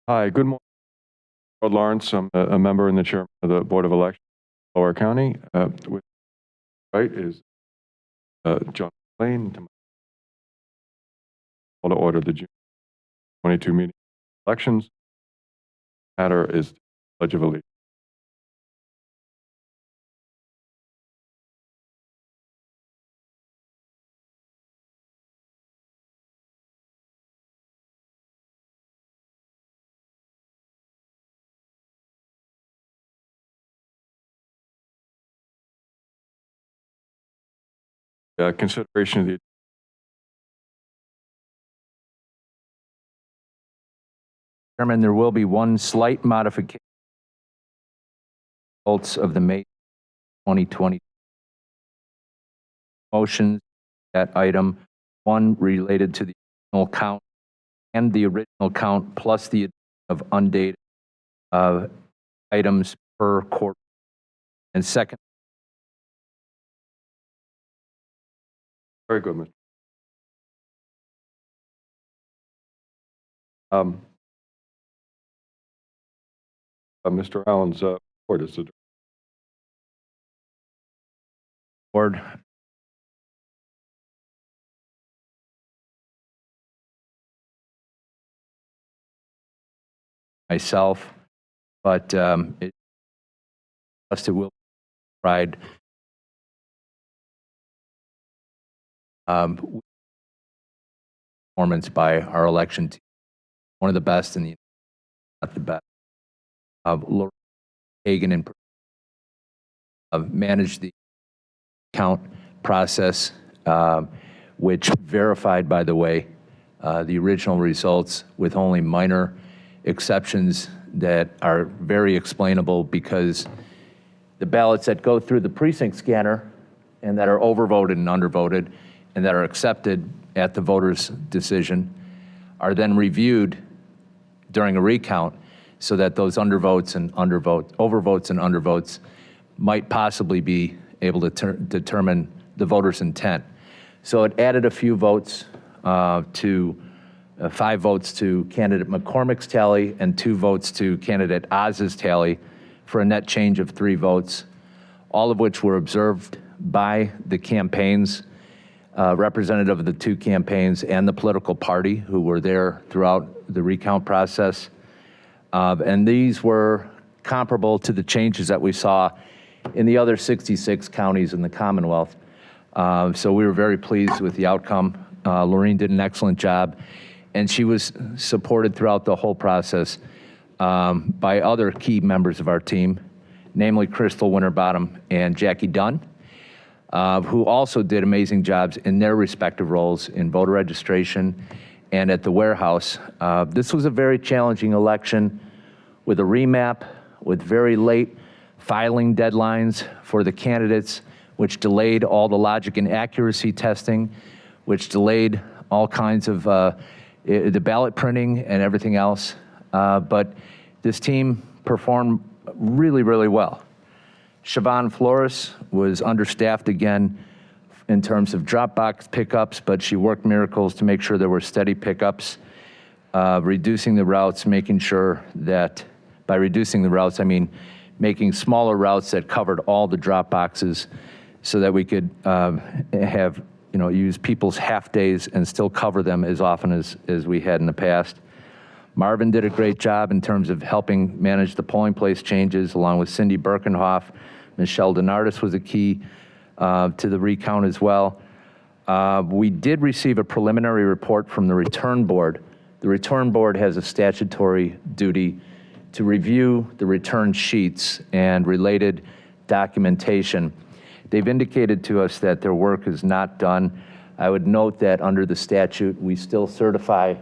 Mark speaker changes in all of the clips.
Speaker 1: Hi, good morning. Lord Lawrence. I'm a member and the chairman of the Board of Elections in Delaware County. With right is John Lane. To my call to order the June 22 meeting elections. Matter is the Pledge of Allegiance. Consideration of the
Speaker 2: Chairman, there will be one slight modification results of the May 2020 motions. That item one related to the original count and the original count plus the addition of undated items per quarter. And second,
Speaker 1: very good, Mr. Mr. Allen's report is the
Speaker 2: board. Myself, but it will provide performance by our election team, one of the best in the, not the best. Lorraine Hagan and managed the count process, which verified, by the way, the original results with only minor exceptions that are very explainable because the ballots that go through the precinct scanner and that are overvoted and undervoted and that are accepted at the voter's decision are then reviewed during a recount so that those overvotes and undervotes might possibly be able to determine the voter's intent. So it added a few votes to 5 votes to candidate McCormick's tally and 2 votes to candidate Oz's tally for a net change of 3 votes, all of which were observed by the campaigns, representative of the 2 campaigns and the political party who were there throughout the recount process. And these were comparable to the changes that we saw in the other 66 counties in the Commonwealth. So we were very pleased with the outcome. Lorraine did an excellent job, and she was supported throughout the whole process by other key members of our team, namely Crystal Winterbottom and Jackie Dunn, who also did amazing jobs in their respective roles in voter registration and at the warehouse. This was a very challenging election with a remap, with very late filing deadlines for the candidates, which delayed all the logic and accuracy testing, which delayed all kinds of the ballot printing and everything else. But this team performed really, really well. Siobhan Flores was understaffed again in terms of drop box pickups, but she worked miracles to make sure there were steady pickups, reducing the routes, making sure that, by reducing the routes, I mean making smaller routes that covered all the drop boxes so that we could have, use people's half days and still cover them as often as we had in the past. Marvin did a great job in terms of helping manage the polling place changes, along with Cindy Birkenhoff. Michelle Denardis was a key to the recount as well. We did receive a preliminary report from the return board. The return board has a statutory duty to review the return sheets and related documentation. They've indicated to us that their work is not done. I would note that under the statute, we still certify,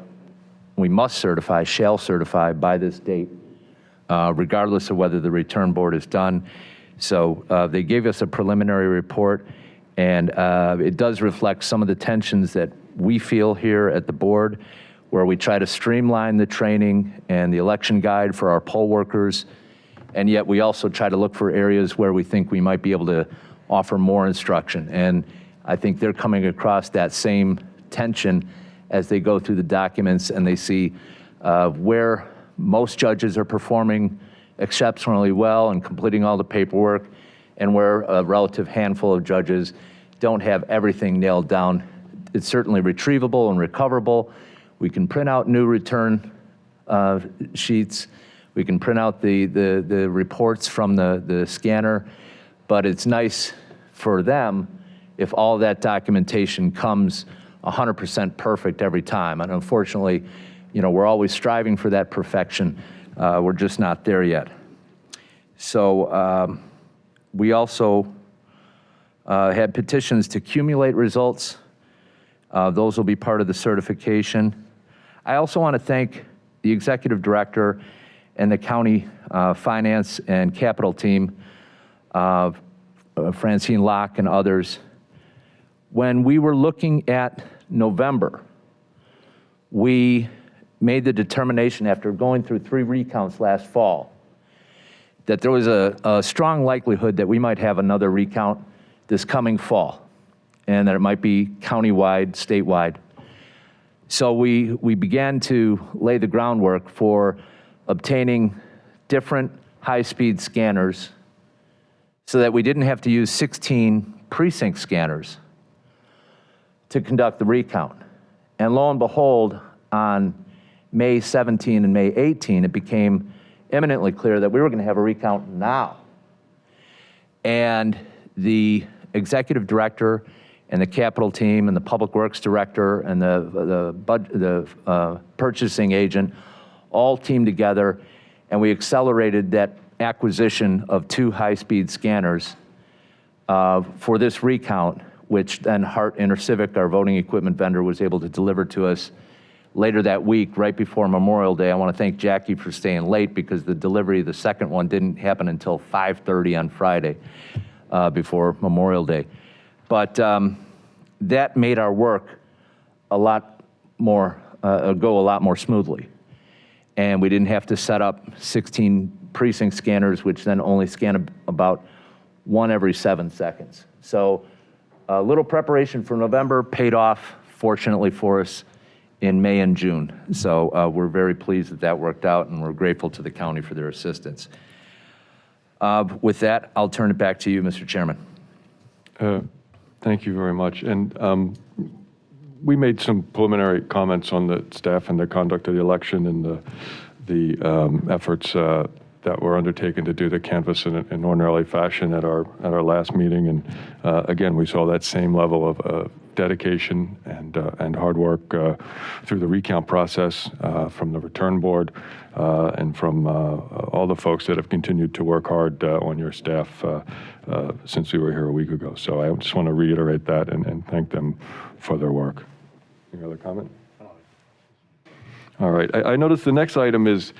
Speaker 2: we must certify, shall certify by this date, regardless of whether the return board is done. So they gave us a preliminary report, and it does reflect some of the tensions that we feel here at the board, where we try to streamline the training and the election guide for our poll workers, and yet we also try to look for areas where we think we might be able to offer more instruction. And I think they're coming across that same tension as they go through the documents and they see where most judges are performing exceptionally well and completing all the paperwork, and where a relative handful of judges don't have everything nailed down. It's certainly retrievable and recoverable. We can print out new return sheets. We can print out the reports from the scanner, but it's nice for them if all that documentation comes 100% perfect every time. And unfortunately, we're always striving for that perfection. We're just not there yet. So we also had petitions to accumulate results. Those will be part of the certification. I also want to thank the executive director and the county finance and capital team, Francine Locke and others. When we were looking at November, we made the determination after going through 3 recounts last fall that there was a strong likelihood that we might have another recount this coming fall, and that it might be countywide, statewide. So we began to lay the groundwork for obtaining different high-speed scanners so that we didn't have to use 16 precinct scanners to conduct the recount. And lo and behold, on May 17 and May 18, it became eminently clear that we were going to have a recount now. And the executive director and the capital team and the public works director and the purchasing agent all teamed together, and we accelerated that acquisition of 2 high-speed scanners for this recount, which then Hart Intercivic, our voting equipment vendor, was able to deliver to us later that week, right before Memorial Day. I want to thank Jackie for staying late because the delivery of the second one didn't happen until 5:30 on Friday before Memorial Day. But that made our work a lot more, go a lot more smoothly. And we didn't have to set up 16 precinct scanners, which then only scan about 1 every 7 seconds. So a little preparation for November paid off, fortunately for us, in May and June. So we're very pleased that that worked out, and we're grateful to the county for their assistance. With that, I'll turn it back to you, Mr. Chairman.
Speaker 1: Thank you very much. And we made some preliminary comments on the staff and the conduct of the election and the efforts that were undertaken to do the canvass in an ordinary fashion at our last meeting. And again, we saw that same level of dedication and hard work through the recount process from the return board and from all the folks that have continued to work hard on your staff since we were here a week ago. So I just want to reiterate that and thank them for their work. Any other comment? All right. I noticed the next item is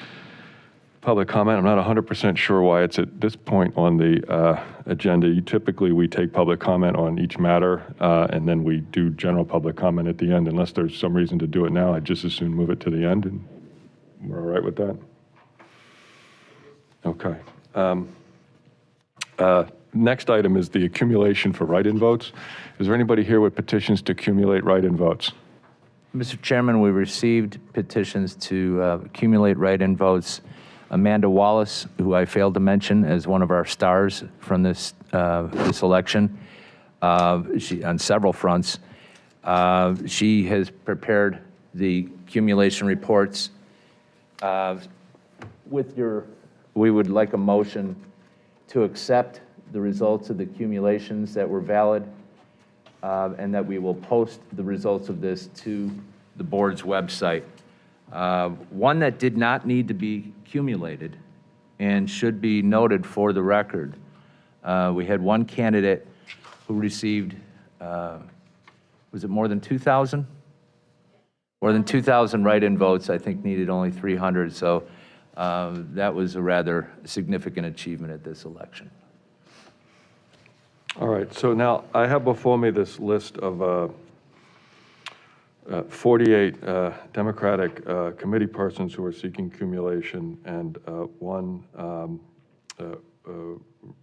Speaker 1: public comment. I'm not 100% sure why it's at this point on the agenda. Typically, we take public comment on each matter, and then we do general public comment at the end. Unless there's some reason to do it now, I'd just as soon move it to the end, and we're all right with that? Okay. Next item is the accumulation for write-in votes. Is there anybody here with petitions to accumulate write-in votes?
Speaker 2: Mr. Chairman, we received petitions to accumulate write-in votes. Amanda Wallace, who I failed to mention as one of our stars from this election, she on several fronts. She has prepared the accumulation reports. We would like a motion to accept the results of the accumulations that were valid, and that we will post the results of this to the board's website. One that did not need to be accumulated and should be noted for the record. We had one candidate who received, was it more than 2,000? More than 2,000 write-in votes, I think needed only 300, so that was a rather significant achievement at this election.
Speaker 1: All right, so now I have before me this list of 48 Democratic committee persons who are seeking accumulation and one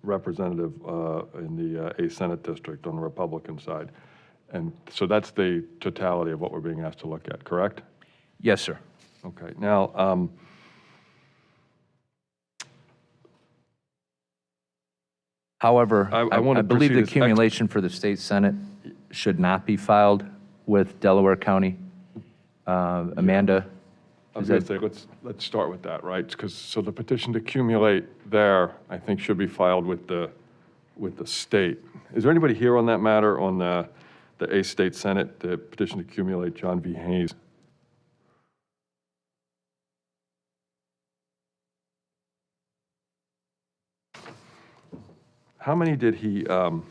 Speaker 1: representative in the A Senate district on the Republican side. And so that's the totality of what we're being asked to look at, correct?
Speaker 2: Yes, sir.
Speaker 1: Okay. Now,
Speaker 2: However,
Speaker 1: I wanna
Speaker 2: I believe
Speaker 1: proceed
Speaker 2: the
Speaker 1: as
Speaker 2: accumulation for the state senate should not be filed with Delaware County. Amanda?
Speaker 1: I was going to say, let's start with that, right? So the petition to accumulate there, I think, should be filed with the state. Is there anybody here on that matter, on the 8th State Senate, the petition to accumulate John V. Hayes? How many did he, find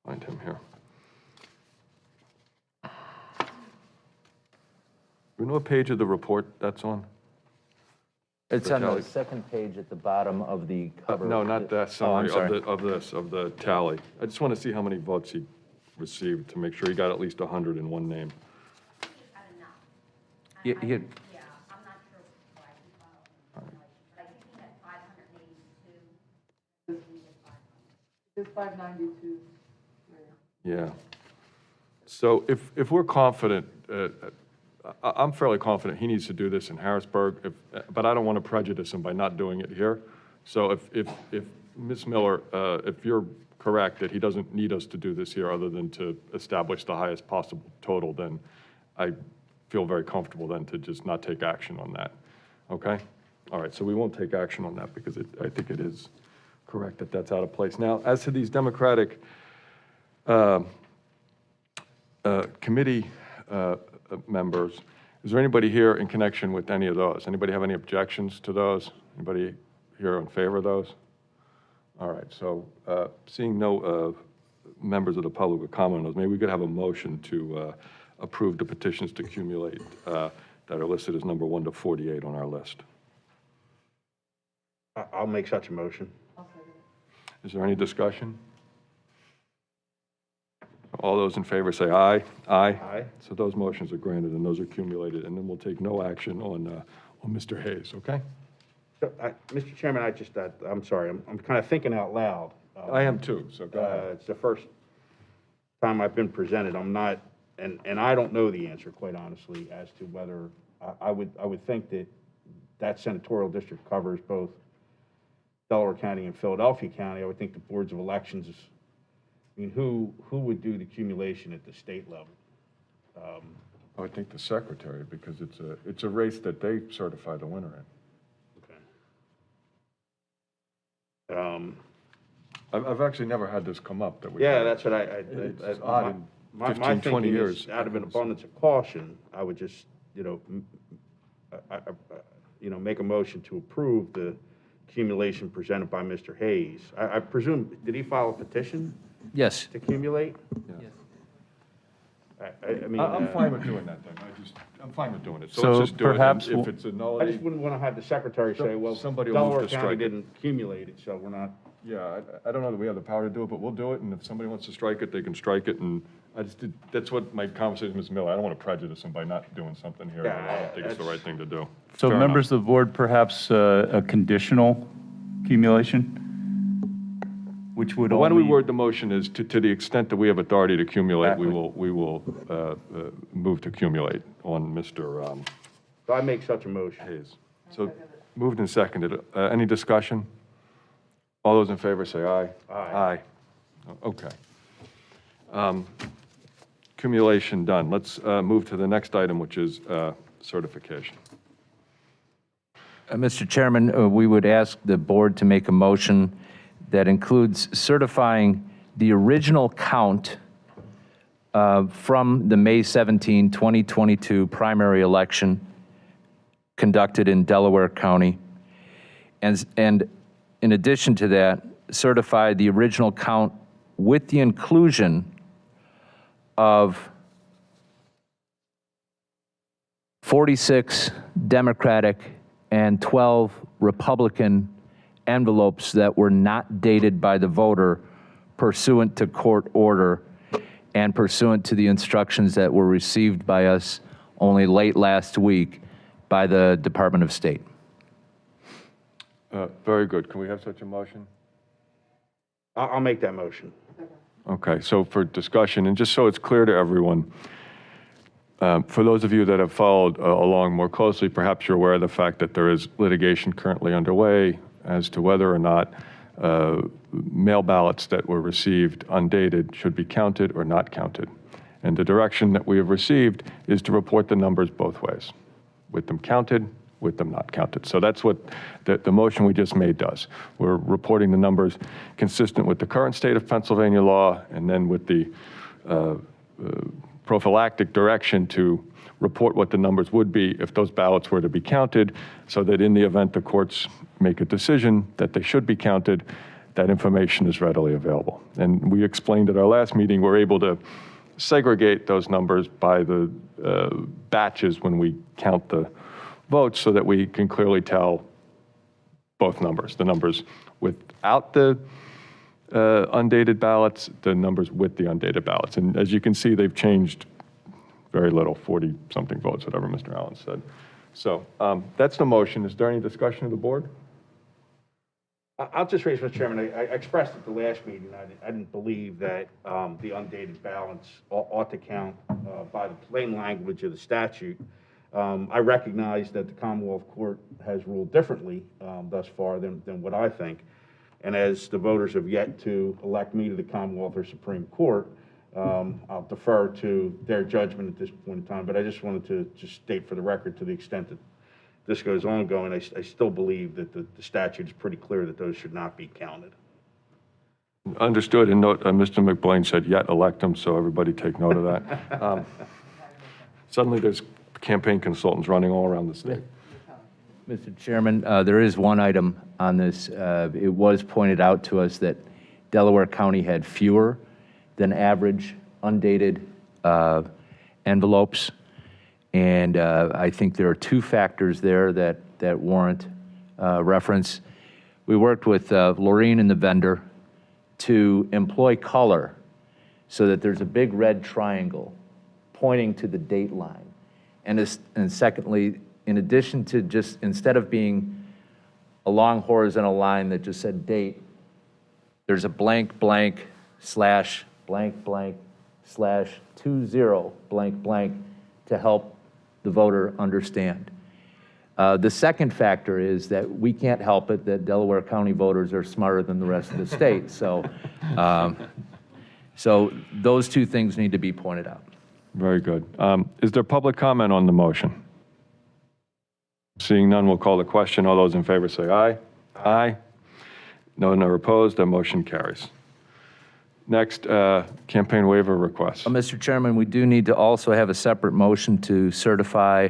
Speaker 1: him here? Do you know what page of the report that's on?
Speaker 2: It's on the
Speaker 1: tally.
Speaker 2: second page at the bottom of the cover.
Speaker 1: No, not that
Speaker 2: Oh, I'm
Speaker 1: summary,
Speaker 2: sorry.
Speaker 1: of the tally. I just want to see how many votes he received to make sure he got at least 100 in one name.
Speaker 3: I don't know.
Speaker 2: He had-
Speaker 3: Yeah, I'm not sure why he filed an accumulation, but I think he had 582.
Speaker 4: It's 592.
Speaker 1: Yeah. So if we're confident, I'm fairly confident he needs to do this in Harrisburg, but I don't want to prejudice him by not doing it here. So if Ms. Miller, if you're correct that he doesn't need us to do this here other than to establish the highest possible total, then I feel very comfortable then to just not take action on that. Okay? All right, so we won't take action on that because I think it is correct that that's out of place. Now, as to these Democratic committee members, is there anybody here in connection with any of those? Anybody have any objections to those? Anybody here in favor of those? All right, so seeing no members of the public with comment on those, maybe we could have a motion to approve the petitions to accumulate that are listed as number 1 to 48 on our list.
Speaker 5: I'll make such a motion.
Speaker 1: Is there any discussion? All those in favor say aye. Aye.
Speaker 5: Aye.
Speaker 1: So those motions are granted and those are accumulated, and then we'll take no action on Mr. Hayes, okay?
Speaker 5: So, Mr. Chairman, I'm sorry, I'm kind of thinking out loud.
Speaker 1: I am too, so go ahead.
Speaker 5: It's the first time I've been presented. I'm not, and I don't know the answer, quite honestly, as to whether, I would think that senatorial district covers both Delaware County and Philadelphia County. I would think the boards of elections, I mean, who would do the accumulation at the state level?
Speaker 1: I would think the secretary, because it's a race that they certify the winner in.
Speaker 5: Okay.
Speaker 1: I've actually never had this come up that we.
Speaker 5: Yeah, that's what
Speaker 1: It's odd in
Speaker 5: my
Speaker 1: 15, 20
Speaker 5: thinking
Speaker 1: years.
Speaker 5: is, out of an abundance of caution, I would just, make a motion to approve the accumulation presented by Mr. Hayes. I presume, did he file a petition
Speaker 2: Yes.
Speaker 5: to accumulate?
Speaker 1: Yeah.
Speaker 5: I mean,
Speaker 1: I'm fine with doing that then. I'm fine with doing it. So
Speaker 6: So
Speaker 1: let's just do it. And
Speaker 6: perhaps
Speaker 1: if
Speaker 6: we'll-
Speaker 1: it's a
Speaker 5: I
Speaker 1: nullity,
Speaker 5: just wouldn't want to have the secretary say, well,
Speaker 1: Somebody will move
Speaker 5: Delaware
Speaker 1: to
Speaker 5: County
Speaker 1: strike it.
Speaker 5: didn't accumulate it, so we're not.
Speaker 1: yeah, I don't know that we have the power to do it, but we'll do it. And if somebody wants to strike it, they can strike it. And that's what my conversation with Ms. Miller, I don't want to prejudice them by not doing something here.
Speaker 5: Yeah,
Speaker 1: I don't think it's the right thing to do.
Speaker 6: So
Speaker 1: Fair
Speaker 6: members
Speaker 1: enough.
Speaker 6: of the board, perhaps a conditional accumulation, which would
Speaker 1: Why don't we
Speaker 6: only,
Speaker 1: word the motion as to the extent that we have authority to accumulate, we
Speaker 6: Exactly.
Speaker 1: will move to accumulate on Mr.
Speaker 5: So I make such a motion.
Speaker 1: Hayes. So moved and seconded. Any discussion? All those in favor say aye.
Speaker 5: Aye.
Speaker 1: Okay. Accumulation done. Let's move to the next item, which is certification.
Speaker 2: Mr. Chairman, we would ask the board to make a motion that includes certifying the original count from the May 17, 2022 primary election conducted in Delaware County. And in addition to that, certify the original count with the inclusion of 46 Democratic and 12 Republican envelopes that were not dated by the voter pursuant to court order and pursuant to the instructions that were received by us only late last week by the Department of State.
Speaker 1: Very good. Can we have such a motion?
Speaker 5: I'll make that motion.
Speaker 1: Okay, so for discussion, and just so it's clear to everyone, for those of you that have followed along more closely, perhaps you're aware of the fact that there is litigation currently underway as to whether or not mail ballots that were received undated should be counted or not counted. And the direction that we have received is to report the numbers both ways, with them counted, with them not counted. So that's what the motion we just made does. We're reporting the numbers consistent with the current state of Pennsylvania law, and then with the prophylactic direction to report what the numbers would be if those ballots were to be counted, so that in the event the courts make a decision that they should be counted, that information is readily available. And we explained at our last meeting, we're able to segregate those numbers by the batches when we count the votes, so that we can clearly tell both numbers, the numbers without the undated ballots, the numbers with the undated ballots. And as you can see, they've changed very little, 40-something votes, whatever Mr. Allen said. So that's the motion. Is there any discussion of the board?
Speaker 5: I'll just raise, Mr. Chairman, I expressed at the last meeting, I didn't believe that the undated ballots ought to count by the plain language of the statute. I recognize that the Commonwealth Court has ruled differently thus far than what I think. And as the voters have yet to elect me to the Commonwealth or Supreme Court, I'll defer to their judgment at this point in time. But I just wanted to just state for the record, to the extent that this goes ongoing, I still believe that the statute is pretty clear that those should not be counted.
Speaker 1: Understood. And note, Mr. McBlain said yet elect them, so everybody take note of that. Suddenly there's campaign consultants running all around the state.
Speaker 2: Mr. Chairman, there is one item on this. It was pointed out to us that Delaware County had fewer than average undated envelopes. And I think there are two factors there that warrant reference. We worked with Laureen and the vendor to employ color so that there's a big red triangle pointing to the date line. And secondly, in addition to just, instead of being a long horizontal line that just said date, there's a blank blank slash blank blank slash 20 blank blank to help the voter understand. The second factor is that we can't help it that Delaware County voters are smarter than the rest of the state. So, so those two things need to be pointed out.
Speaker 1: Very good. Is there public comment on the motion? Seeing none, we'll call the question. All those in favor say aye. Aye. No one are opposed. The motion carries. Next, campaign waiver request.
Speaker 2: Mr. Chairman, we do need to also have a separate motion to certify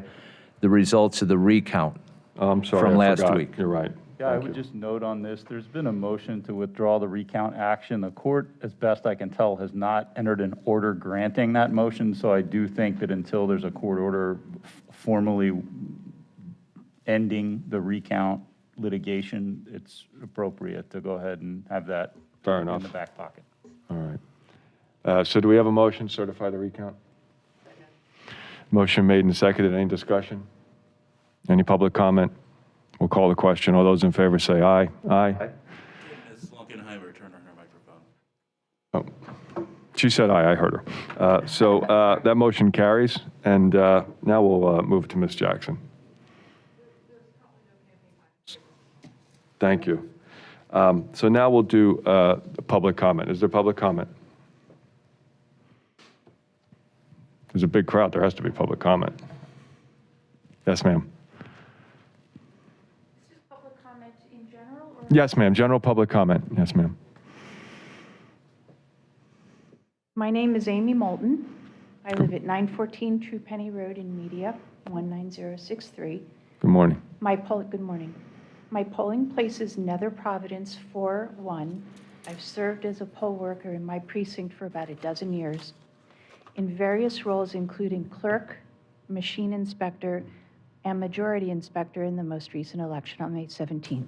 Speaker 2: the results of the recount
Speaker 1: I'm sorry,
Speaker 2: from
Speaker 1: I
Speaker 2: last
Speaker 1: forgot.
Speaker 2: week.
Speaker 1: You're right.
Speaker 6: Yeah, I
Speaker 1: Thank
Speaker 6: would
Speaker 1: you.
Speaker 6: just note on this, there's been a motion to withdraw the recount action. The court, as best I can tell, has not entered an order granting that motion, so I do think that until there's a court order formally ending the recount litigation, it's appropriate to go ahead and have that
Speaker 1: Fair
Speaker 6: in
Speaker 1: enough.
Speaker 6: the back pocket.
Speaker 1: All right. So do we have a motion to certify the recount? Motion made and seconded. Any discussion? Any public comment? We'll call the question. All those in favor say aye. Aye.
Speaker 7: Ms. Lunkenheimer, turn on her microphone.
Speaker 1: Oh, she said aye. I heard her. So that motion carries. And now we'll move to Ms. Jackson. Thank you. So now we'll do public comment. Is there public comment? There's a big crowd. There has to be public comment. Yes, ma'am.
Speaker 3: This is public comment in general, or?
Speaker 1: Yes, ma'am. General public comment. Yes, ma'am.
Speaker 3: My name is Amy Moulton. I live at 914 True Penny Road in Media, 19063.
Speaker 1: Good morning.
Speaker 3: Good morning. My polling place is Nether Providence 4-1. I've served as a poll worker in my precinct for about a dozen years in various roles, including clerk, machine inspector, and majority inspector in the most recent election on May 17th.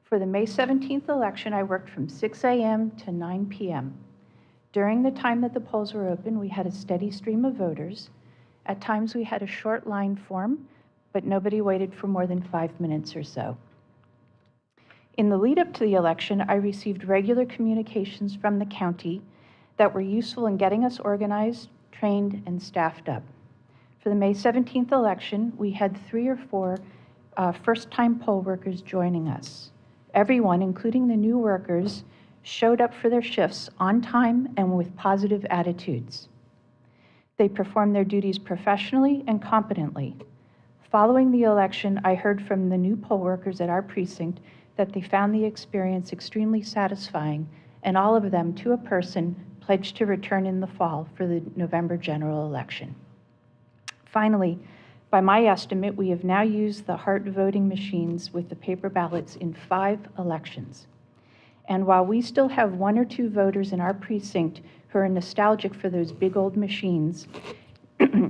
Speaker 3: For the May 17th election, I worked from 6 a.m. to 9 p.m. During the time that the polls were open, we had a steady stream of voters. At times, we had a short line form, but nobody waited for more than 5 minutes or so. In the lead up to the election, I received regular communications from the county that were useful in getting us organized, trained, and staffed up. For the May 17th election, we had 3 or 4 first-time poll workers joining us. Everyone, including the new workers, showed up for their shifts on time and with positive attitudes. They performed their duties professionally and competently. Following the election, I heard from the new poll workers at our precinct that they found the experience extremely satisfying, and all of them, to a person, pledged to return in the fall for the November general election. Finally, by my estimate, we have now used the HART voting machines with the paper ballots in 5 elections. And while we still have 1 or 2 voters in our precinct who are nostalgic for those big old machines,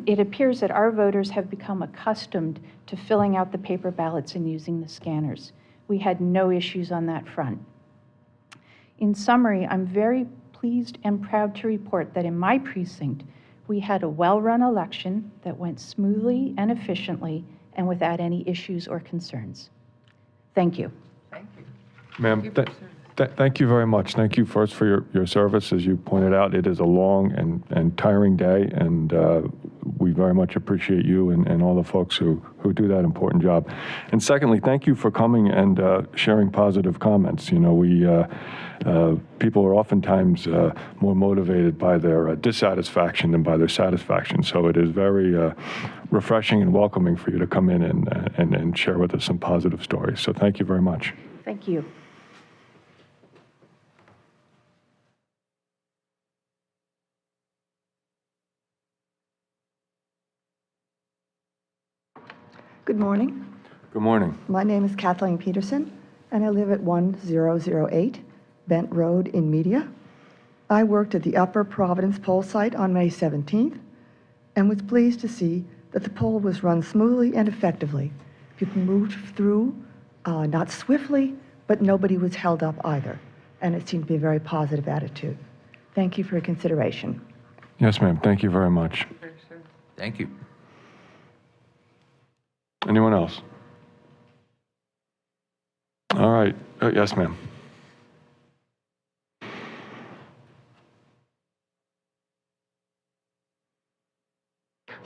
Speaker 3: it appears that our voters have become accustomed to filling out the paper ballots and using the scanners. We had no issues on that front. In summary, I'm very pleased and proud to report that in my precinct, we had a well-run election that went smoothly and efficiently and without any issues or concerns. Thank you.
Speaker 1: Ma'am, thank you very much. Thank you first for your service. As you pointed out, it is a long and tiring day, and we very much appreciate you and all the folks who do that important job. And secondly, thank you for coming and sharing positive comments. You know, people are oftentimes more motivated by their dissatisfaction than by their satisfaction. So it is very refreshing and welcoming for you to come in and share with us some positive stories. So thank you very much.
Speaker 3: Thank you.
Speaker 8: Good morning.
Speaker 1: Good morning.
Speaker 8: My name is Kathleen Peterson, and I live at 1008 Bent Road in Media. I worked at the Upper Providence poll site on May 17th and was pleased to see that the poll was run smoothly and effectively. People moved through, not swiftly, but nobody was held up either, and it seemed to be a very positive attitude. Thank you for your consideration.
Speaker 1: Yes, ma'am. Thank you very much.
Speaker 2: Thank you.
Speaker 1: Anyone else? All right. Yes, ma'am.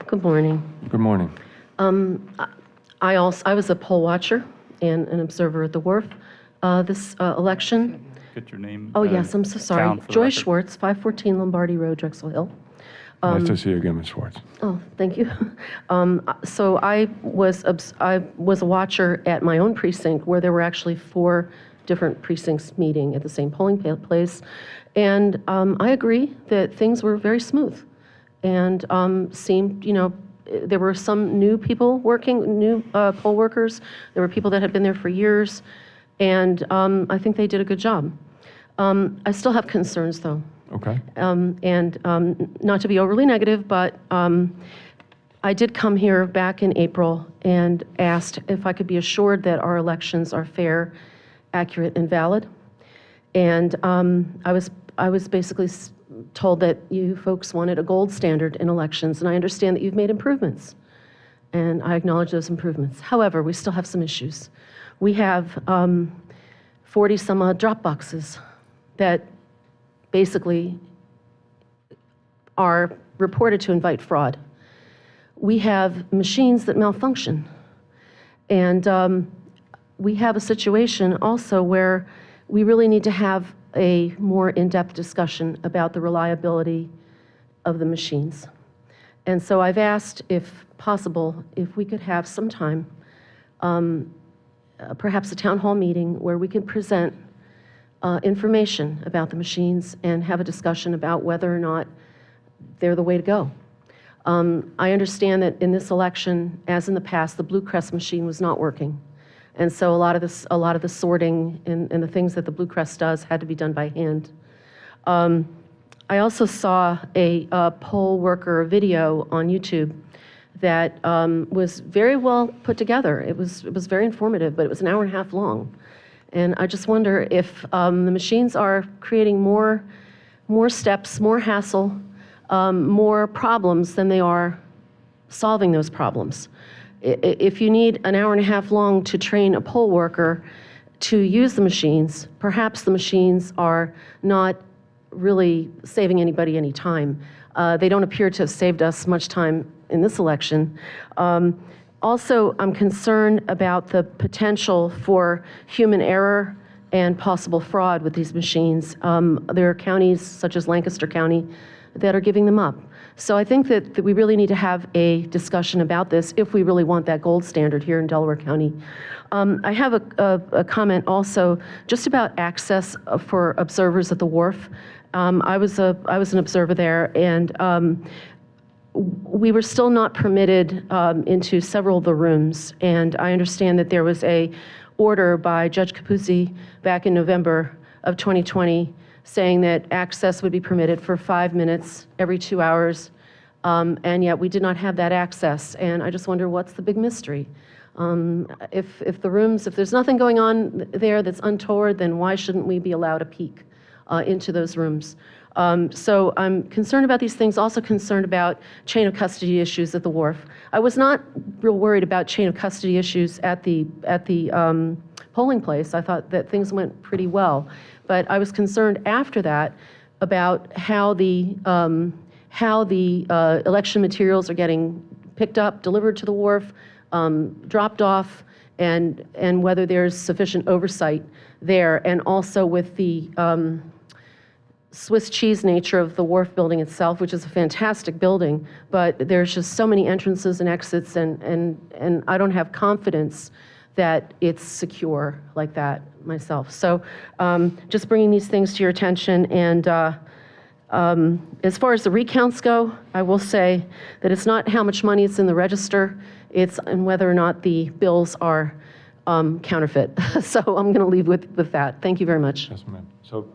Speaker 9: Good morning.
Speaker 1: Good morning.
Speaker 9: I was a poll watcher and an observer at the Wharf this election.
Speaker 6: Get your name.
Speaker 9: Oh, yes, I'm so sorry.
Speaker 6: down for the
Speaker 9: Joyce
Speaker 6: record.
Speaker 9: Schwartz, 514 Lombardi Road, Drexel Hill.
Speaker 1: Nice to see you again, Ms. Schwartz.
Speaker 9: Oh, thank you. So I was a watcher at my own precinct where there were actually 4 different precincts meeting at the same polling place. And I agree that things were very smooth and seemed, you know, there were some new people working, new poll workers. There were people that had been there for years. And I think they did a good job. I still have concerns, though.
Speaker 1: Okay.
Speaker 9: And not to be overly negative, but I did come here back in April and asked if I could be assured that our elections are fair, accurate, and valid. And I was basically told that you folks wanted a gold standard in elections, and I understand that you've made improvements, and I acknowledge those improvements. However, we still have some issues. We have 40-some-odd drop boxes that basically are reported to invite fraud. We have machines that malfunction. And we have a situation also where we really need to have a more in-depth discussion about the reliability of the machines. And so I've asked, if possible, if we could have some time, perhaps a town hall meeting where we can present information about the machines and have a discussion about whether or not they're the way to go. I understand that in this election, as in the past, the Blue Crest machine was not working. And so a lot of the sorting and the things that the Blue Crest does had to be done by hand. I also saw a poll worker video on YouTube that was very well put together. It was very informative, but it was an hour and a half long. And I just wonder if the machines are creating more steps, more hassle, more problems than they are solving those problems. If you need an hour and a half long to train a poll worker to use the machines, perhaps the machines are not really saving anybody any time. They don't appear to have saved us much time in this election. Also, I'm concerned about the potential for human error and possible fraud with these machines. There are counties, such as Lancaster County, that are giving them up. So I think that we really need to have a discussion about this if we really want that gold standard here in Delaware County. I have a comment also just about access for observers at the Wharf. I was an observer there, and we were still not permitted into several of the rooms. And I understand that there was a order by Judge Capuzzi back in November of 2020 saying that access would be permitted for 5 minutes every 2 hours, and yet we did not have that access. And I just wonder, what's the big mystery? If the rooms, if there's nothing going on there that's untoward, then why shouldn't we be allowed a peek into those rooms? So I'm concerned about these things, also concerned about chain of custody issues at the Wharf. I was not real worried about chain of custody issues at the polling place. I thought that things went pretty well. But I was concerned after that about how the election materials are getting picked up, delivered to the Wharf, dropped off, and whether there's sufficient oversight there, and also with the Swiss cheese nature of the Wharf building itself, which is a fantastic building, but there's just so many entrances and exits, and I don't have confidence that it's secure like that myself. So just bringing these things to your attention. And as far as the recounts go, I will say that it's not how much money is in the register, it's and whether or not the bills are counterfeit. So I'm going to leave with that. Thank you very much.
Speaker 1: Yes, ma'am. So,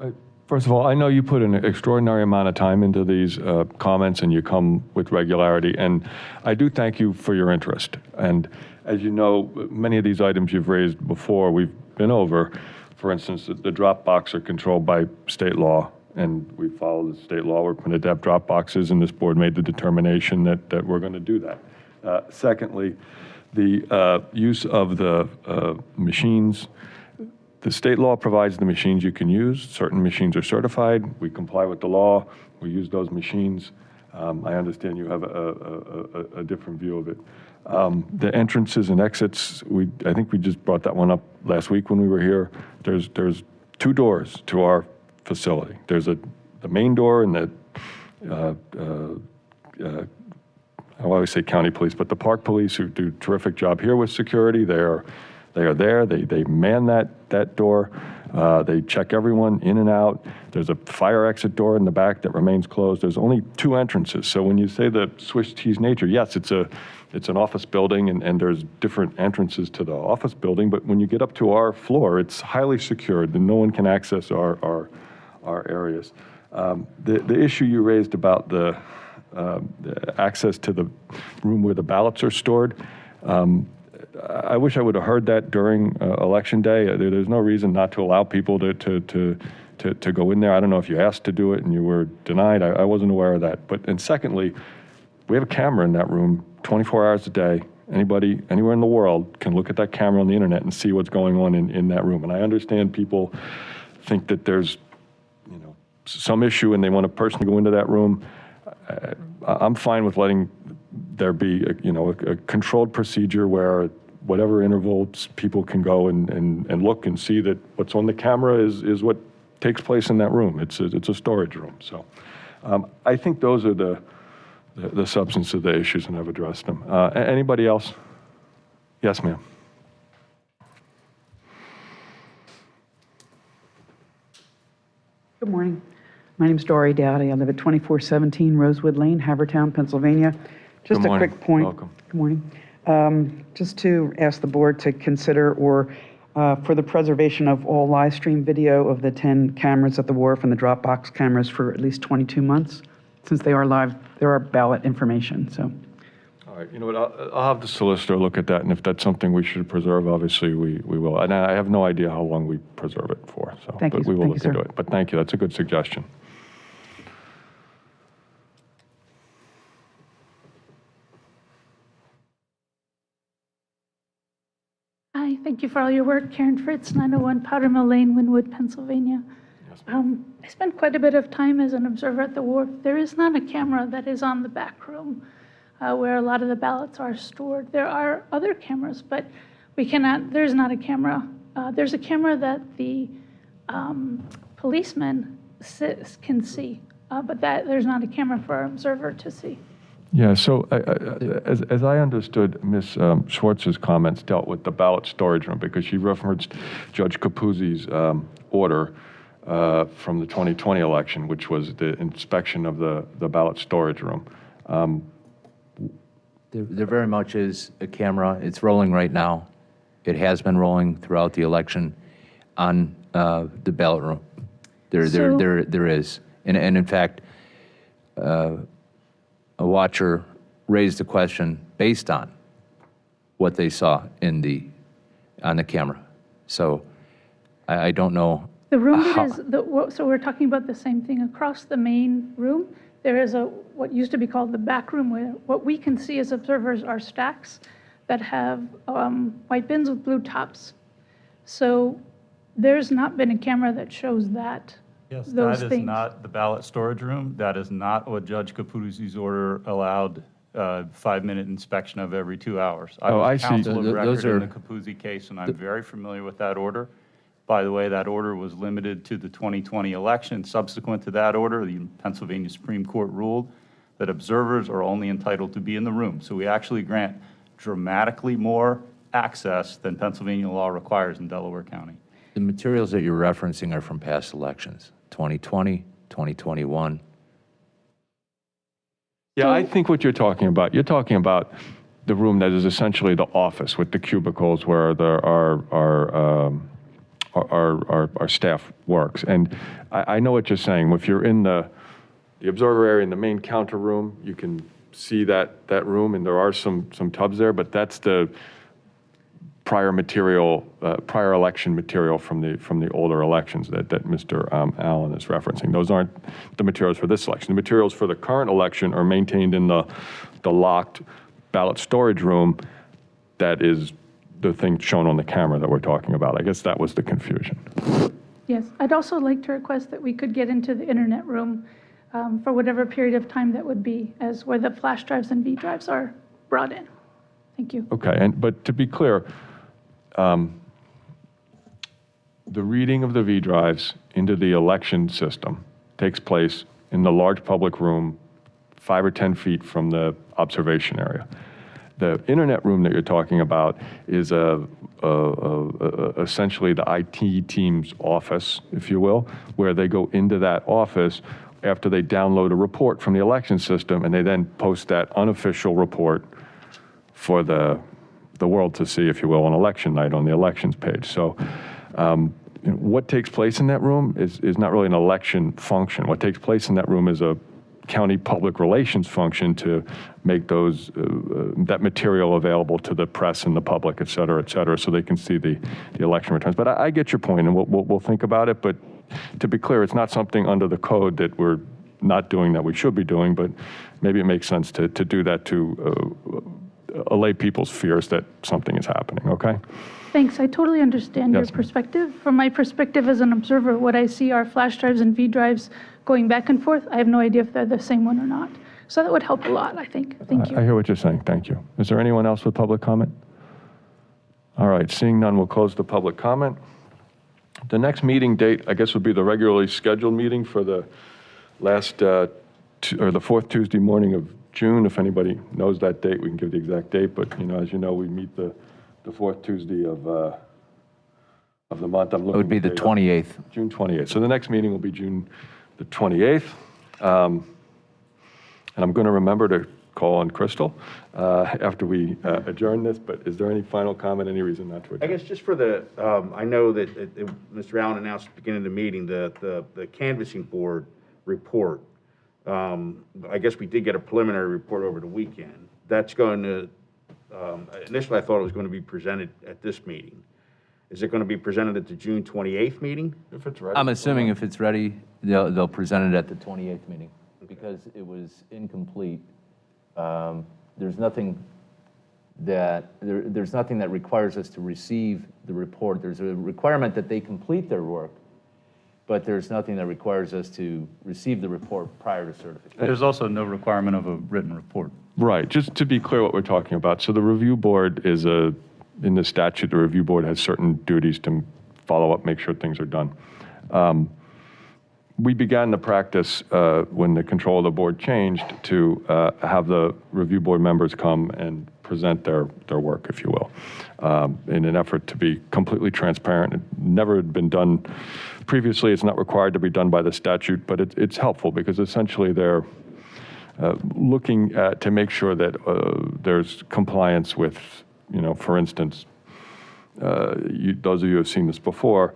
Speaker 1: first of all, I know you put an extraordinary amount of time into these comments, and you come with regularity, and I do thank you for your interest. And as you know, many of these items you've raised before, we've been over. For instance, the drop box are controlled by state law, and we follow the state law. We're permitted to have drop boxes, and this board made the determination that we're going to do that. Secondly, the use of the machines. The state law provides the machines you can use. Certain machines are certified. We comply with the law. We use those machines. I understand you have a different view of it. The entrances and exits, I think we just brought that one up last week when we were here. There's 2 doors to our facility. There's the main door and I always say county police, but the park police, who do a terrific job here with security. They are there. They man that door. They check everyone in and out. There's a fire exit door in the back that remains closed. There's only 2 entrances. So when you say the Swiss cheese nature, yes, it's an office building, and there's different entrances to the office building. But when you get up to our floor, it's highly secured, and no one can access our areas. The issue you raised about the access to the room where the ballots are stored. I wish I would have heard that during Election Day. There's no reason not to allow people to go in there. I don't know if you asked to do it and you were denied. I wasn't aware of that. And secondly, we have a camera in that room 24 hours a day. Anybody, anywhere in the world can look at that camera on the internet and see what's going on in that room. And I understand people think that there's, some issue and they want a person to go into that room. I'm fine with letting there be a controlled procedure where whatever intervals people can go and look and see that what's on the camera is what takes place in that room. It's a storage room. So I think those are the substance of the issues, and I've addressed them. Anybody else? Yes, ma'am.
Speaker 4: Good morning. My name is Dory Dowdy. I live at 2417 Rosewood Lane, Havertown, Pennsylvania. Just
Speaker 1: Good
Speaker 4: a
Speaker 1: morning.
Speaker 4: quick point.
Speaker 1: Welcome.
Speaker 4: Good morning. Just to ask the board to consider for the preservation of all live stream video of the 10 cameras at the Wharf and the Dropbox cameras for at least 22 months, since they are live, there are ballot information, so.
Speaker 1: All right, you know what, I'll have the solicitor look at that, and if that's something we should preserve, obviously we will. And I have no idea how long we preserve it for, so.
Speaker 4: Thank you.
Speaker 1: But we will
Speaker 4: Thank
Speaker 1: look
Speaker 4: you,
Speaker 1: into
Speaker 4: sir.
Speaker 1: it. But thank you, that's a good suggestion.
Speaker 10: Hi, thank you for all your work. Karen Fritz, 901 Powder Mill Lane, Wynwood, Pennsylvania.
Speaker 1: Yes,
Speaker 10: I spent quite a bit of time as an observer at the Wharf. There is not a camera that is on the back room where a lot of the ballots are stored. There are other cameras, but we cannot, there's not a camera. There's a camera that the policeman can see, but that there's not a camera for an observer to see.
Speaker 1: Yeah, so as I understood, Ms. Schwartz's comments dealt with the ballot storage room because she referenced Judge Capuzzi's order from the 2020 election, which was the inspection of the ballot storage room.
Speaker 2: There very much is a camera. It's rolling right now. It has been rolling throughout the election on the ballot room. There is. And in fact, a watcher raised a question based on what they saw on the camera. So I don't know.
Speaker 10: The room that is, so we're talking about the same thing. Across the main room, there is what used to be called the back room, where what we can see as observers are stacks that have white bins with blue tops. So there's not been a camera that shows that.
Speaker 6: Yes,
Speaker 10: those
Speaker 6: that is
Speaker 10: things.
Speaker 6: not the ballot storage room. That is not what Judge Capuzzi's order allowed, 5-minute inspection of every 2 hours. I was
Speaker 1: I see.
Speaker 6: counsel of
Speaker 2: Those
Speaker 6: record in
Speaker 2: are-
Speaker 6: the Capuzzi case, and I'm very familiar with that order. By the way, that order was limited to the 2020 election. Subsequent to that order, the Pennsylvania Supreme Court ruled that observers are only entitled to be in the room. So we actually grant dramatically more access than Pennsylvania law requires in Delaware County.
Speaker 2: The materials that you're referencing are from past elections, 2020, 2021.
Speaker 1: Yeah, I think what you're talking about the room that is essentially the office with the cubicles where there our staff works. And I know what you're saying. If you're in the observer area in the main counter room, you can see that room, and there are some tubs there, but that's the prior election material from the older elections that Mr. Allen is referencing. Those aren't the materials for this election. The materials for the current election are maintained in the locked ballot storage room that is the thing shown on the camera that we're talking about. I guess that was the confusion.
Speaker 10: Yes, I'd also like to request that we could get into the internet room for whatever period of time that would be, as where the flash drives and V drives are brought in. Thank you.
Speaker 1: Okay, but to be clear, the reading of the V drives into the election system takes place in the large public room 5 or 10 feet from the observation area. The internet room that you're talking about is essentially the IT team's office, if you will, where they go into that office after they download a report from the election system, and they then post that unofficial report for the world to see, if you will, on election night on the elections page. So what takes place in that room is not really an election function. What takes place in that room is a county public relations function to make that material available to the press and the public, et cetera, so they can see the election returns. But I get your point, and we'll think about it. But to be clear, it's not something under the code that we're not doing that we should be doing, but maybe it makes sense to do that to allay people's fears that something is happening, okay?
Speaker 10: Thanks. I totally understand your
Speaker 1: Yes, ma'am.
Speaker 10: perspective. From my perspective as an observer, what I see are flash drives and V drives going back and forth. I have no idea if they're the same one or not. So that would help a lot, I think. Thank you.
Speaker 1: I hear what you're saying. Thank you. Is there anyone else with public comment? All right, seeing none, we'll close the public comment. The next meeting date, I guess, would be the regularly scheduled meeting for the the fourth Tuesday morning of June. If anybody knows that date, we can give the exact date. But as you know, we meet the fourth Tuesday of the month. I'm looking.
Speaker 2: It would be the
Speaker 1: at date up.
Speaker 2: 28th.
Speaker 1: June 28th. So the next meeting will be June the 28th. And I'm going to remember to call on Crystal after we adjourn this. But is there any final comment, any reason not to adjourn?
Speaker 5: I guess just for I know that Mr. Allen announced at the beginning of the meeting the canvassing board report. I guess we did get a preliminary report over the weekend. That's going to, initially I thought it was going to be presented at this meeting. Is it going to be presented at the June 28th meeting?
Speaker 1: If it's ready.
Speaker 2: I'm assuming if it's ready, they'll present it at the 28th meeting because it was incomplete. There's nothing that requires us to receive the report. There's a requirement that they complete their work, but there's nothing that requires us to receive the report prior to certification.
Speaker 6: There's also no requirement of a written report.
Speaker 1: Right, just to be clear what we're talking about. So the review board is in the statute, the review board has certain duties to follow up, make sure things are done. We began the practice when the control of the board changed to have the review board members come and present their work, if you will, in an effort to be completely transparent. It never had been done previously. It's not required to be done by the statute, but it's helpful because essentially they're looking to make sure that there's compliance with, for instance, those of you who have seen this before,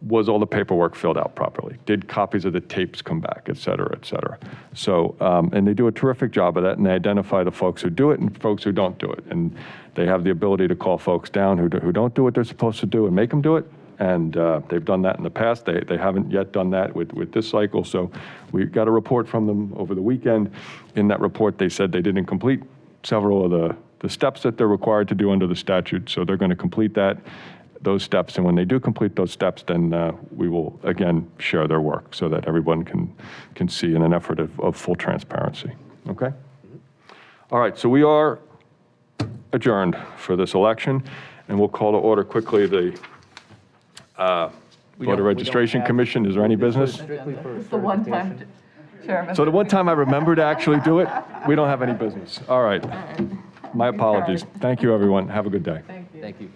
Speaker 1: was all the paperwork filled out properly? Did copies of the tapes come back, et cetera, et cetera? So, and they do a terrific job of that, and they identify the folks who do it and folks who don't do it. And they have the ability to call folks down who don't do what they're supposed to do and make them do it. And they've done that in the past. They haven't yet done that with this cycle. So we got a report from them over the weekend. In that report, they said they didn't complete several of the steps that they're required to do under the statute. So they're going to complete those steps. And when they do complete those steps, then we will, again, share their work so that everyone can see in an effort of full transparency. Okay? All right, so we are adjourned for this election, and we'll call to order quickly the Voter Registration Commission. Is there any business?
Speaker 11: It's the one time, Chairman.
Speaker 1: So the one time I remember to actually do it, we don't have any business. All right. My apologies. Thank you, everyone. Have a good day.
Speaker 11: Thank you.
Speaker 2: Thank you.